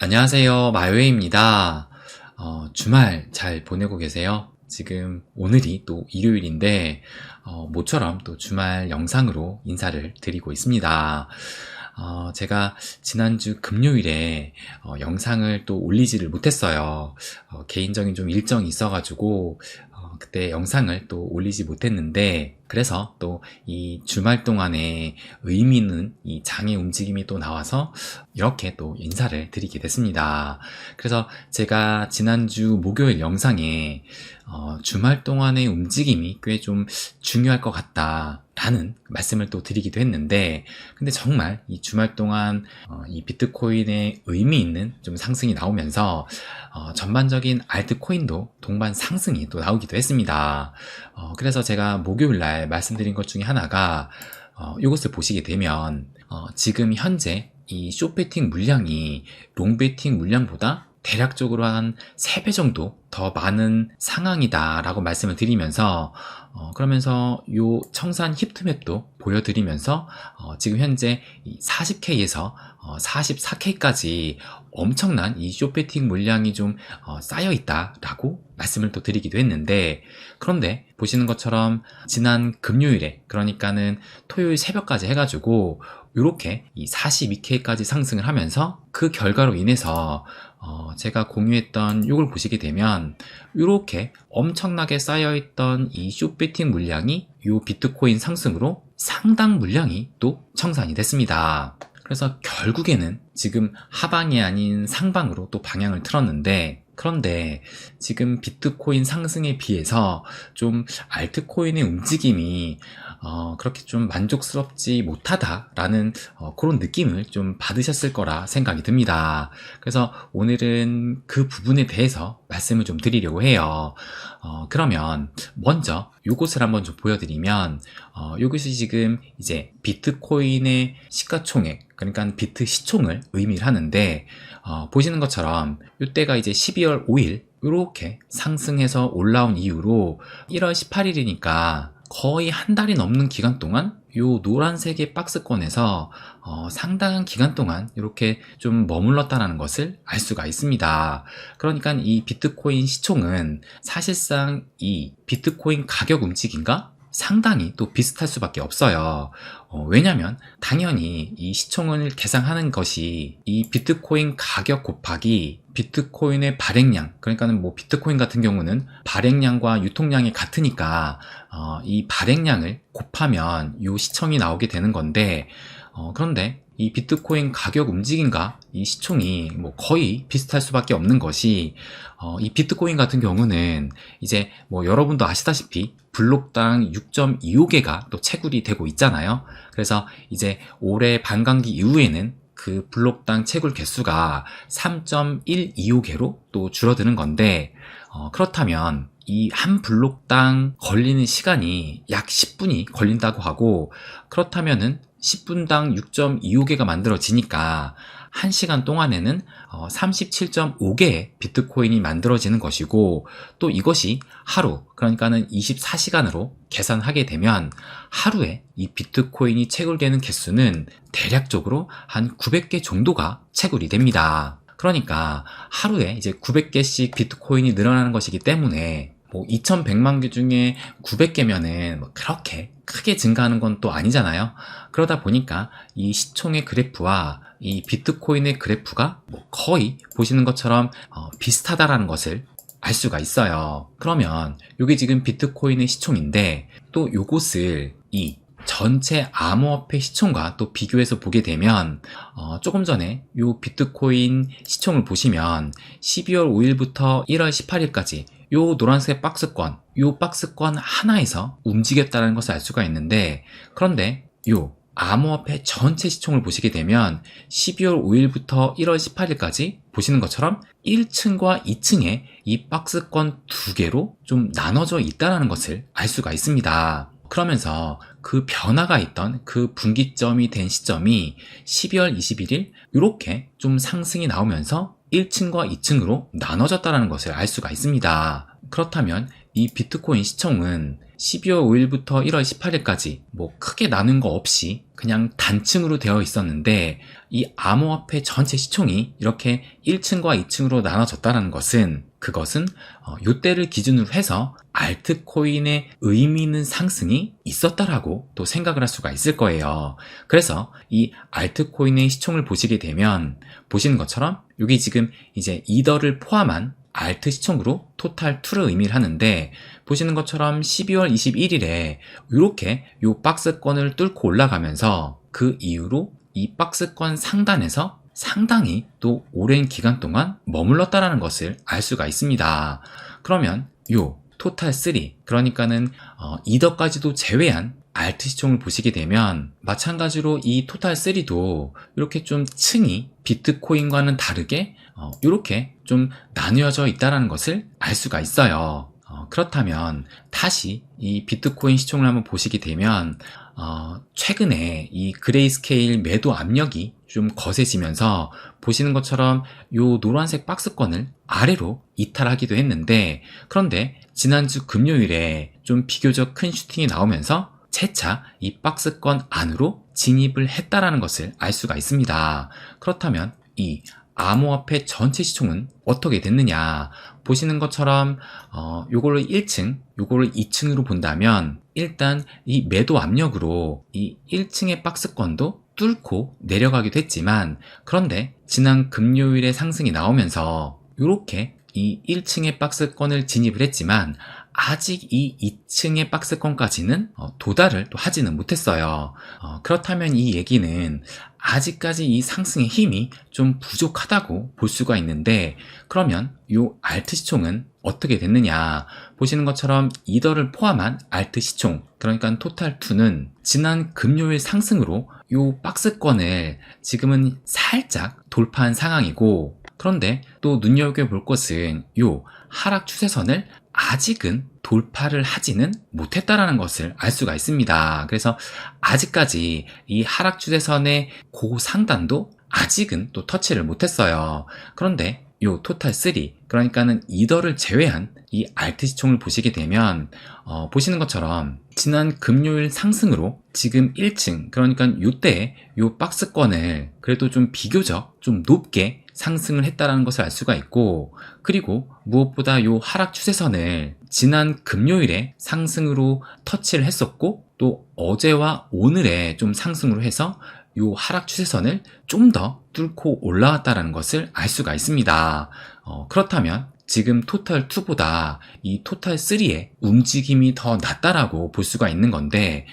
안녕하세요. 마요회입니다. 주말 잘 보내고 계세요? 지금 오늘이 또 일요일인데 모처럼 또 주말 영상으로 인사를 드리고 있습니다. 제가 지난주 금요일에 영상을 또 올리지를 못했어요. 개인적인 좀 일정이 있어가지고 그때 영상을 또 올리지 못했는데, 그래서 또 이 주말 동안에 의미 있는 이 장의 움직임이 또 나와서 이렇게 또 인사를 드리게 됐습니다. 그래서 제가 지난주 목요일 영상에 주말 동안의 움직임이 꽤 좀 중요할 것 같다 라는 말씀을 또 드리기도 했는데, 근데 정말 이 주말 동안 이 비트코인의 의미 있는 좀 상승이 나오면서 전반적인 알트코인도 동반 상승이 또 나오기도 했습니다. 그래서 제가 목요일날 말씀드린 것 중에 하나가 이것을 보시게 되면 지금 현재 이 숏베팅 물량이 롱베팅 물량보다 대략적으로 한 3배 정도 더 많은 상황이다 라고 말씀을 드리면서 그러면서 요 청산 힙트맵도 보여드리면서 지금 현재 40K에서 44K까지 엄청난 이 숏베팅 물량이 좀 쌓여 있다 라고 말씀을 또 드리기도 했는데, 그런데 보시는 것처럼 지난 금요일에, 그러니까는 토요일 새벽까지 해가지고 이렇게 이 42K까지 상승을 하면서 그 결과로 인해서 제가 공유했던 이걸 보시게 되면 이렇게 엄청나게 쌓여있던 이 숏베팅 물량이 이 비트코인 상승으로 상당 물량이 또 청산이 됐습니다. 그래서 결국에는 지금 하방이 아닌 상방으로 또 방향을 틀었는데, 그런데 지금 비트코인 상승에 비해서 좀 알트코인의 움직임이 그렇게 좀 만족스럽지 못하다라는 그런 느낌을 좀 받으셨을 거라 생각이 듭니다. 그래서 오늘은 그 부분에 대해서 말씀을 좀 드리려고 해요. 그러면 먼저 요것을 한번 좀 보여드리면 요것이 지금 이제 비트코인의 시가총액, 그러니까 비트 시총을 의미를 하는데, 보시는 것처럼 이때가 이제 12월 5일 이렇게 상승해서 올라온 이후로 1월 18일이니까 거의 한 달이 넘는 기간 동안 요 노란색의 박스권에서 상당한 기간 동안 이렇게 좀 머물렀다는 것을 알 수가 있습니다. 그러니까 이 비트코인 시총은 사실상 이 비트코인 가격 움직임과 상당히 또 비슷할 수밖에 없어요. 왜냐면 당연히 이 시총을 계산하는 것이 이 비트코인 가격 곱하기 비트코인의 발행량, 그러니까는 뭐 비트코인 같은 경우는 발행량과 유통량이 같으니까 이 발행량을 곱하면 이 시총이 나오게 되는 건데, 그런데 이 비트코인 가격 움직임과 이 시총이 뭐 거의 비슷할 수밖에 없는 것이 이 비트코인 같은 경우는 이제 뭐 여러분도 아시다시피 블록당 6.25개가 또 채굴이 되고 있잖아요. 그래서 이제 올해 반감기 이후에는 그 블록당 채굴 개수가 3.125개로 또 줄어드는 건데, 그렇다면 이 한 블록당 걸리는 시간이 약 10분이 걸린다고 하고, 그렇다면은 10분당 6.25개가 만들어지니까 1시간 동안에는 37.5개의 비트코인이 만들어지는 것이고, 또 이것이 하루, 그러니까는 24시간으로 계산하게 되면 하루에 이 비트코인이 채굴되는 개수는 대략적으로 한 900개 정도가 채굴이 됩니다. 그러니까 하루에 이제 900개씩 비트코인이 늘어나는 것이기 때문에 뭐 2100만 개 중에 900개면은 뭐 그렇게 크게 증가하는 건 또 아니잖아요. 그러다 보니까 이 시총의 그래프와 이 비트코인의 그래프가 뭐 거의 보시는 것처럼 비슷하다라는 것을 알 수가 있어요. 그러면 이게 지금 비트코인의 시총인데, 또 요것을 이 전체 암호화폐 시총과 또 비교해서 보게 되면 조금 전에 요 비트코인 시총을 보시면 12월 5일부터 1월 18일까지 요 노란색 박스권, 요 박스권 하나에서 움직였다는 것을 알 수가 있는데, 그런데 요 암호화폐 전체 시총을 보시게 되면 12월 5일부터 1월 18일까지 보시는 것처럼 1층과 2층에 이 박스권 2개로 좀 나눠져 있다는 것을 알 수가 있습니다. 그러면서 그 변화가 있던 그 분기점이 된 시점이 12월 21일 이렇게 좀 상승이 나오면서 1층과 2층으로 나눠졌다는 것을 알 수가 있습니다. 그렇다면 이 비트코인 시총은 12월 5일부터 1월 18일까지 뭐 크게 나눈 거 없이 그냥 단층으로 되어 있었는데, 이 암호화폐 전체 시총이 이렇게 1층과 2층으로 나눠졌다는 것은, 그것은 요때를 기준으로 해서 알트코인의 의미 있는 상승이 있었다라고 또 생각을 할 수가 있을 거예요. 그래서 이 알트코인의 시총을 보시게 되면 보시는 것처럼 여기 지금 이제 이더를 포함한 알트 시총으로 토탈2를 의미를 하는데, 보시는 것처럼 12월 21일에 이렇게 요 박스권을 뚫고 올라가면서 그 이후로 이 박스권 상단에서 상당히 또 오랜 기간 동안 머물렀다라는 것을 알 수가 있습니다. 그러면 요 토탈3, 그러니까는 이더까지도 제외한 알트 시총을 보시게 되면 마찬가지로 이 토탈3도 이렇게 좀 층이 비트코인과는 다르게 이렇게 좀 나뉘어져 있다는 것을 알 수가 있어요. 그렇다면 다시 이 비트코인 시총을 한번 보시게 되면 최근에 이 그레이스케일 매도 압력이 좀 거세지면서 보시는 것처럼 요 노란색 박스권을 아래로 이탈하기도 했는데, 그런데 지난주 금요일에 좀 비교적 큰 슈팅이 나오면서 재차 이 박스권 안으로 진입을 했다라는 것을 알 수가 있습니다. 그렇다면 이 암호화폐 전체 시총은 어떻게 됐느냐, 보시는 것처럼 요거를 1층, 요거를 2층으로 본다면 일단 이 매도 압력으로 이 1층의 박스권도 뚫고 내려가기도 했지만, 그런데 지난 금요일에 상승이 나오면서 요렇게 이 1층의 박스권을 진입을 했지만 아직 이 2층의 박스권까지는 도달을 또 하지는 못했어요. 그렇다면 이 얘기는 아직까지 이 상승의 힘이 좀 부족하다고 볼 수가 있는데, 그러면 요 알트 시총은 어떻게 됐느냐, 보시는 것처럼 이더를 포함한 알트 시총, 그러니까 토탈2는 지난 금요일 상승으로 요 박스권을 지금은 살짝 돌파한 상황이고, 그런데 또 눈여겨볼 것은 요 하락 추세선을 아직은 돌파를 하지는 못했다라는 것을 알 수가 있습니다. 그래서 아직까지 이 하락 추세선의 고상단도 아직은 또 터치를 못했어요. 그런데 요 토탈3, 그러니까는 이더를 제외한 이 알트 시총을 보시게 되면 보시는 것처럼 지난 금요일 상승으로 지금 1층, 그러니까 요때 요 박스권을 그래도 좀 비교적 좀 높게 상승을 했다라는 것을 알 수가 있고, 그리고 무엇보다 요 하락 추세선을 지난 금요일에 상승으로 터치를 했었고, 또 어제와 오늘에 좀 상승으로 해서 요 하락 추세선을 좀 더 뚫고 올라왔다라는 것을 알 수가 있습니다. 그렇다면 지금 토탈2보다 이 토탈3의 움직임이 더 낫다라고 볼 수가 있는 건데,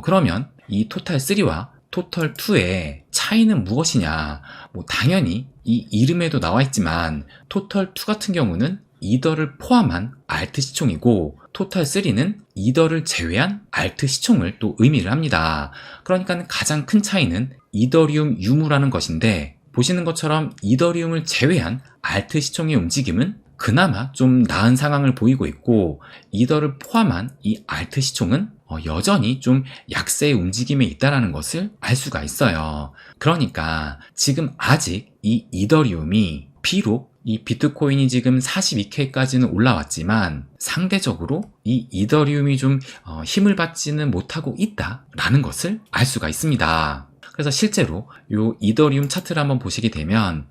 그러면 이 토탈3와 토탈2의 차이는 무엇이냐, 당연히 이 이름에도 나와 있지만 토탈2 같은 경우는 이더를 포함한 알트 시총이고, 토탈3는 이더를 제외한 알트 시총을 또 의미를 합니다. 그러니까 가장 큰 차이는 이더리움 유무라는 것인데, 보시는 것처럼 이더리움을 제외한 알트 시총의 움직임은 그나마 좀 나은 상황을 보이고 있고, 이더를 포함한 이 알트 시총은 여전히 좀 약세의 움직임에 있다는 것을 알 수가 있어요. 그러니까 지금 아직 이 이더리움이 비록 이 비트코인이 지금 42K까지는 올라왔지만 상대적으로 이 이더리움이 좀 힘을 받지는 못하고 있다라는 것을 알 수가 있습니다. 그래서 실제로 요 이더리움 차트를 한번 보시게 되면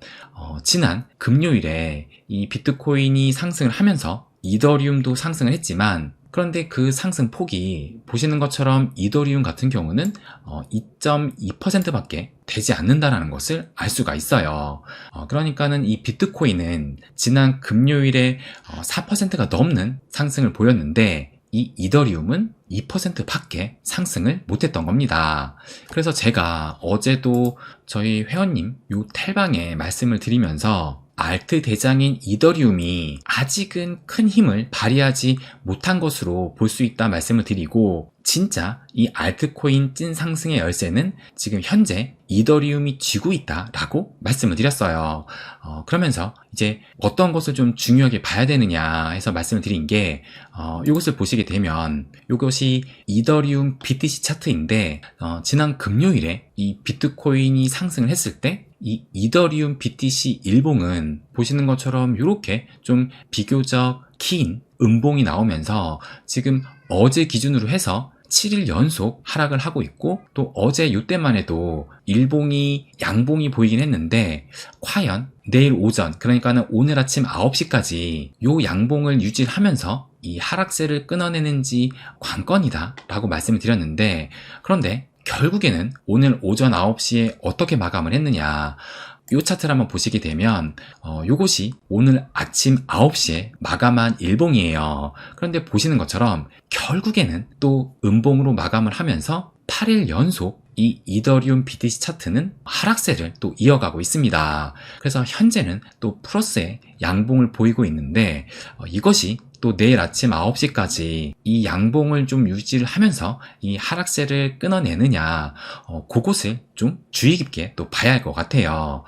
지난 금요일에 이 비트코인이 상승을 하면서 이더리움도 상승을 했지만, 그런데 그 상승 폭이 보시는 것처럼 이더리움 같은 경우는 2.2%밖에 되지 않는다라는 것을 알 수가 있어요. 그러니까는 이 비트코인은 지난 금요일에 4%가 넘는 상승을 보였는데, 이 이더리움은 2%밖에 상승을 못했던 겁니다. 그래서 제가 어제도 저희 회원님 요 텔방에 말씀을 드리면서 알트 대장인 이더리움이 아직은 큰 힘을 발휘하지 못한 것으로 볼 수 있다 말씀을 드리고, 진짜 이 알트코인 찐 상승의 열쇠는 지금 현재 이더리움이 쥐고 있다라고 말씀을 드렸어요. 그러면서 이제 어떤 것을 좀 중요하게 봐야 되느냐 해서 말씀을 드린 게, 이것을 보시게 되면 이것이 이더리움 BTC 차트인데, 지난 금요일에 이 비트코인이 상승을 했을 때 이 이더리움 BTC 일봉은 보시는 것처럼 이렇게 좀 비교적 긴 음봉이 나오면서 지금 어제 기준으로 해서 7일 연속 하락을 하고 있고, 또 어제 이때만 해도 일봉이 양봉이 보이긴 했는데 과연 내일 오전, 그러니까는 오늘 아침 9시까지 요 양봉을 유지하면서 이 하락세를 끊어내는지 관건이다 라고 말씀을 드렸는데, 그런데 결국에는 오늘 오전 9시에 어떻게 마감을 했느냐, 요 차트를 한번 보시게 되면 요것이 오늘 아침 9시에 마감한 일봉이에요. 그런데 보시는 것처럼 결국에는 또 음봉으로 마감을 하면서 8일 연속 이 이더리움 BTC 차트는 하락세를 또 이어가고 있습니다. 그래서 현재는 또 플러스의 양봉을 보이고 있는데, 이것이 또 내일 아침 9시까지 이 양봉을 좀 유지를 하면서 이 하락세를 끊어내느냐, 그것을 좀 주의 깊게 또 봐야 할 것 같아요.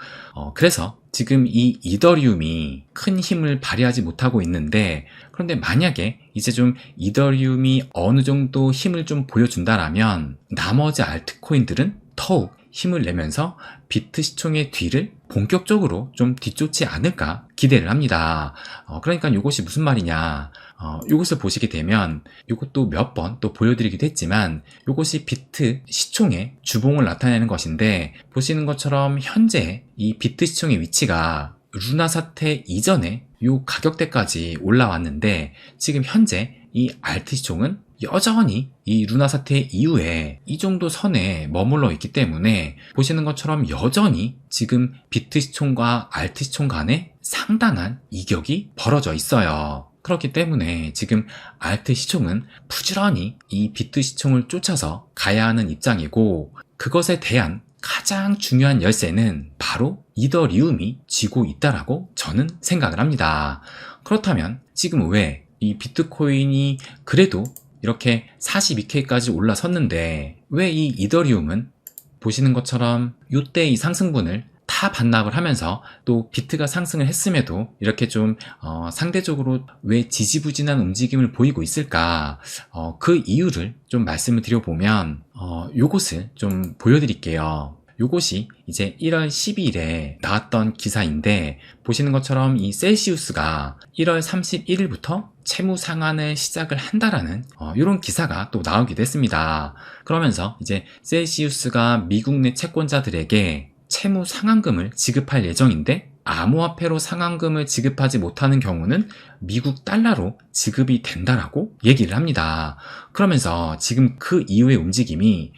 그래서 지금 이 이더리움이 큰 힘을 발휘하지 못하고 있는데, 그런데 만약에 이제 좀 이더리움이 어느 정도 힘을 좀 보여준다라면 나머지 알트코인들은 더욱 힘을 내면서 비트 시총의 뒤를 본격적으로 좀 뒤쫓지 않을까 기대를 합니다. 그러니까 이것이 무슨 말이냐, 이것을 보시게 되면 이것도 몇 번 또 보여드리기도 했지만 이것이 비트 시총의 주봉을 나타내는 것인데, 보시는 것처럼 현재 이 비트 시총의 위치가 루나 사태 이전에 이 가격대까지 올라왔는데, 지금 현재 이 알트 시총은 여전히 이 루나 사태 이후에 이 정도 선에 머물러 있기 때문에 보시는 것처럼 여전히 지금 비트 시총과 알트 시총 간에 상당한 이격이 벌어져 있어요. 그렇기 때문에 지금 알트 시총은 부지런히 이 비트 시총을 쫓아서 가야 하는 입장이고, 그것에 대한 가장 중요한 열쇠는 바로 이더리움이 쥐고 있다라고 저는 생각을 합니다. 그렇다면 지금 왜 이 비트코인이 그래도 이렇게 42K까지 올라섰는데 왜 이 이더리움은 보시는 것처럼 이때 이 상승분을 다 반납을 하면서 또 비트가 상승을 했음에도 이렇게 좀 상대적으로 왜 지지부진한 움직임을 보이고 있을까, 그 이유를 좀 말씀을 드려보면 요것을 좀 보여드릴게요. 요것이 이제 1월 12일에 나왔던 기사인데, 보시는 것처럼 이 셀시우스가 1월 31일부터 채무 상환을 시작을 한다라는 이런 기사가 또 나오기도 했습니다. 그러면서 이제 셀시우스가 미국 내 채권자들에게 채무 상환금을 지급할 예정인데, 암호화폐로 상환금을 지급하지 못하는 경우는 미국 달러로 지급이 된다라고 얘기를 합니다. 그러면서 지금 그 이후의 움직임이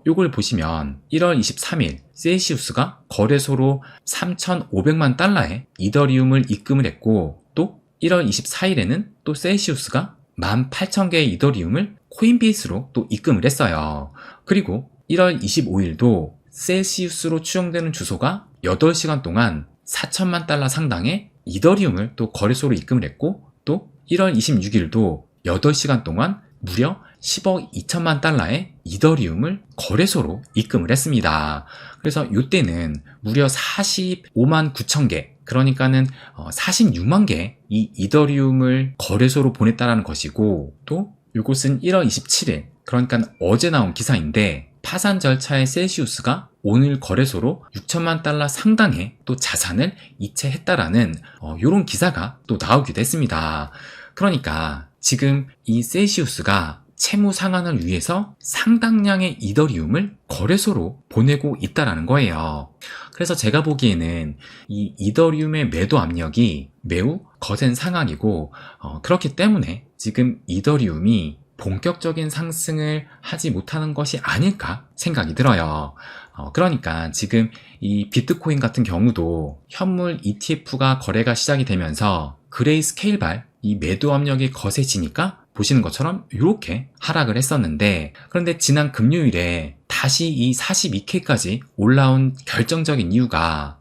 요걸 보시면 1월 23일 셀시우스가 거래소로 3,500만 달러의 이더리움을 입금을 했고, 또 1월 24일에는 또 셀시우스가 18,000개의 이더리움을 코인베이스로 또 입금을 했어요. 그리고 1월 25일도 셀시우스로 추정되는 주소가 8시간 동안 4천만 달러 상당의 이더리움을 또 거래소로 입금을 했고, 또 1월 26일도 8시간 동안 무려 10억 2천만 달러의 이더리움을 거래소로 입금을 했습니다. 그래서 이때는 무려 45만 9천 개, 그러니까는 46만 개의 이 이더리움을 거래소로 보냈다라는 것이고, 또 이곳은 1월 27일, 그러니까 어제 나온 기사인데, 파산 절차의 셀시우스가 오늘 거래소로 6천만 달러 상당의 또 자산을 이체했다라는 이런 기사가 또 나오기도 했습니다. 그러니까 지금 이 셀시우스가 채무 상환을 위해서 상당량의 이더리움을 거래소로 보내고 있다라는 거예요. 그래서 제가 보기에는 이 이더리움의 매도 압력이 매우 거센 상황이고, 그렇기 때문에 지금 이더리움이 본격적인 상승을 하지 못하는 것이 아닐까 생각이 들어요. 그러니까 지금 이 비트코인 같은 경우도 현물 ETF가 거래가 시작이 되면서 그레이스케일발 이 매도 압력이 거세지니까 보시는 것처럼 이렇게 하락을 했었는데, 그런데 지난 금요일에 다시 이 42K까지 올라온 결정적인 이유가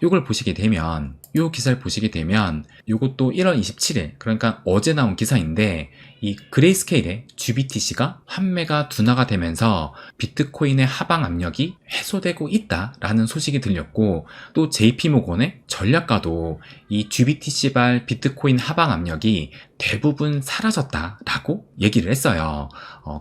이걸 보시게 되면, 이 기사를 보시게 되면 이것도 1월 27일, 그러니까 어제 나온 기사인데, 이 그레이스케일의 GBTC가 환매가 둔화가 되면서 비트코인의 하방 압력이 해소되고 있다라는 소식이 들렸고, 또 JP모건의 전략가도 이 GBTC발 비트코인 하방 압력이 대부분 사라졌다라고 얘기를 했어요.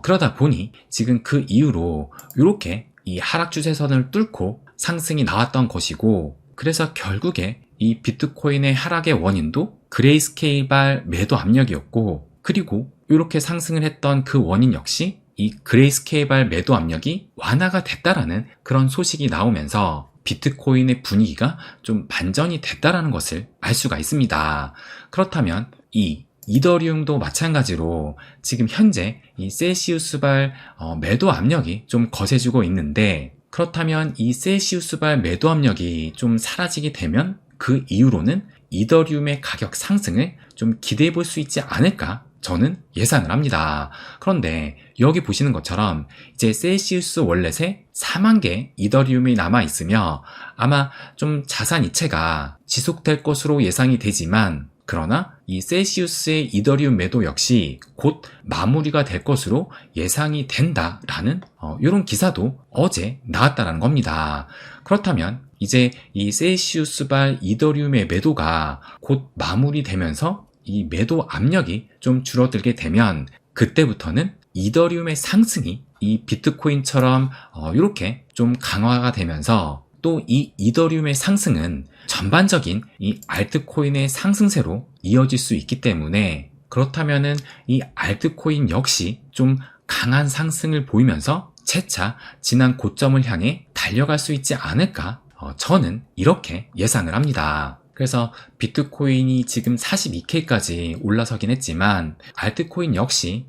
그러다 보니 지금 그 이후로 이렇게 이 하락 추세선을 뚫고 상승이 나왔던 것이고, 그래서 결국에 이 비트코인의 하락의 원인도 그레이스케일발 매도 압력이었고, 그리고 이렇게 상승을 했던 그 원인 역시 이 그레이스케이발 매도 압력이 완화가 됐다라는 그런 소식이 나오면서 비트코인의 분위기가 좀 반전이 됐다라는 것을 알 수가 있습니다. 그렇다면 이 이더리움도 마찬가지로 지금 현재 이 셀시우스발 매도 압력이 좀 거세지고 있는데, 그렇다면 이 셀시우스발 매도 압력이 좀 사라지게 되면 그 이후로는 이더리움의 가격 상승을 좀 기대해 볼 수 있지 않을까 저는 예상을 합니다. 그런데 여기 보시는 것처럼 이제 셀시우스 월렛에 4만 개 이더리움이 남아 있으며 아마 좀 자산 이체가 지속될 것으로 예상이 되지만, 그러나 이 셀시우스의 이더리움 매도 역시 곧 마무리가 될 것으로 예상이 된다라는 이런 기사도 어제 나왔다는 겁니다. 그렇다면 이제 이 셀시우스발 이더리움의 매도가 곧 마무리되면서 이 매도 압력이 좀 줄어들게 되면, 그때부터는 이더리움의 상승이 이 비트코인처럼 이렇게 좀 강화가 되면서 또 이 이더리움의 상승은 전반적인 이 알트코인의 상승세로 이어질 수 있기 때문에, 그렇다면은 이 알트코인 역시 좀 강한 상승을 보이면서 재차 지난 고점을 향해 달려갈 수 있지 않을까 저는 이렇게 예상을 합니다. 그래서 비트코인이 지금 42K까지 올라서긴 했지만 알트코인 역시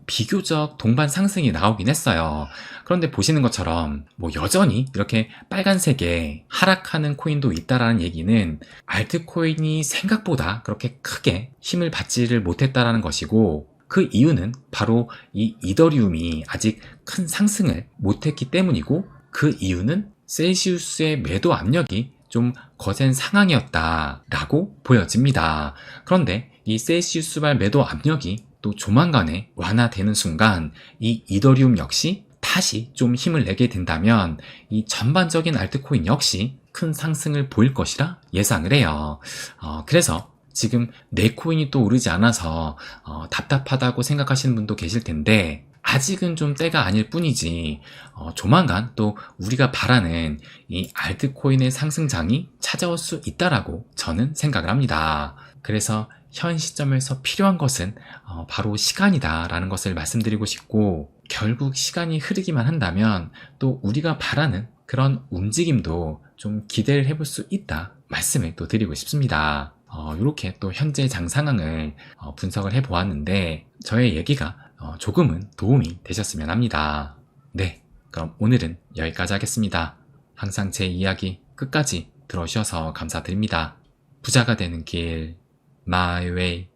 비교적 동반 상승이 나오긴 했어요. 그런데 보시는 것처럼 여전히 이렇게 빨간색에 하락하는 코인도 있다라는 얘기는 알트코인이 생각보다 그렇게 크게 힘을 받지를 못했다라는 것이고, 그 이유는 바로 이 이더리움이 아직 큰 상승을 못했기 때문이고, 그 이유는 셀시우스의 매도 압력이 좀 거센 상황이었다라고 보여집니다. 그런데 이 셀시우스발 매도 압력이 또 조만간에 완화되는 순간 이 이더리움 역시 다시 좀 힘을 내게 된다면 이 전반적인 알트코인 역시 큰 상승을 보일 것이라 예상을 해요. 그래서 지금 내 코인이 또 오르지 않아서 답답하다고 생각하시는 분도 계실 텐데, 아직은 좀 때가 아닐 뿐이지 조만간 또 우리가 바라는 이 알트코인의 상승장이 찾아올 수 있다라고 저는 생각을 합니다. 그래서 현 시점에서 필요한 것은 바로 시간이다라는 것을 말씀드리고 싶고, 결국 시간이 흐르기만 한다면 또 우리가 바라는 그런 움직임도 좀 기대를 해볼 수 있다 말씀을 또 드리고 싶습니다. 이렇게 또 현재 장 상황을 분석을 해보았는데 저의 얘기가 조금은 도움이 되셨으면 합니다. 네, 그럼 오늘은 여기까지 하겠습니다. 항상 제 이야기 끝까지 들어주셔서 감사드립니다. 부자가 되는 길, My Way.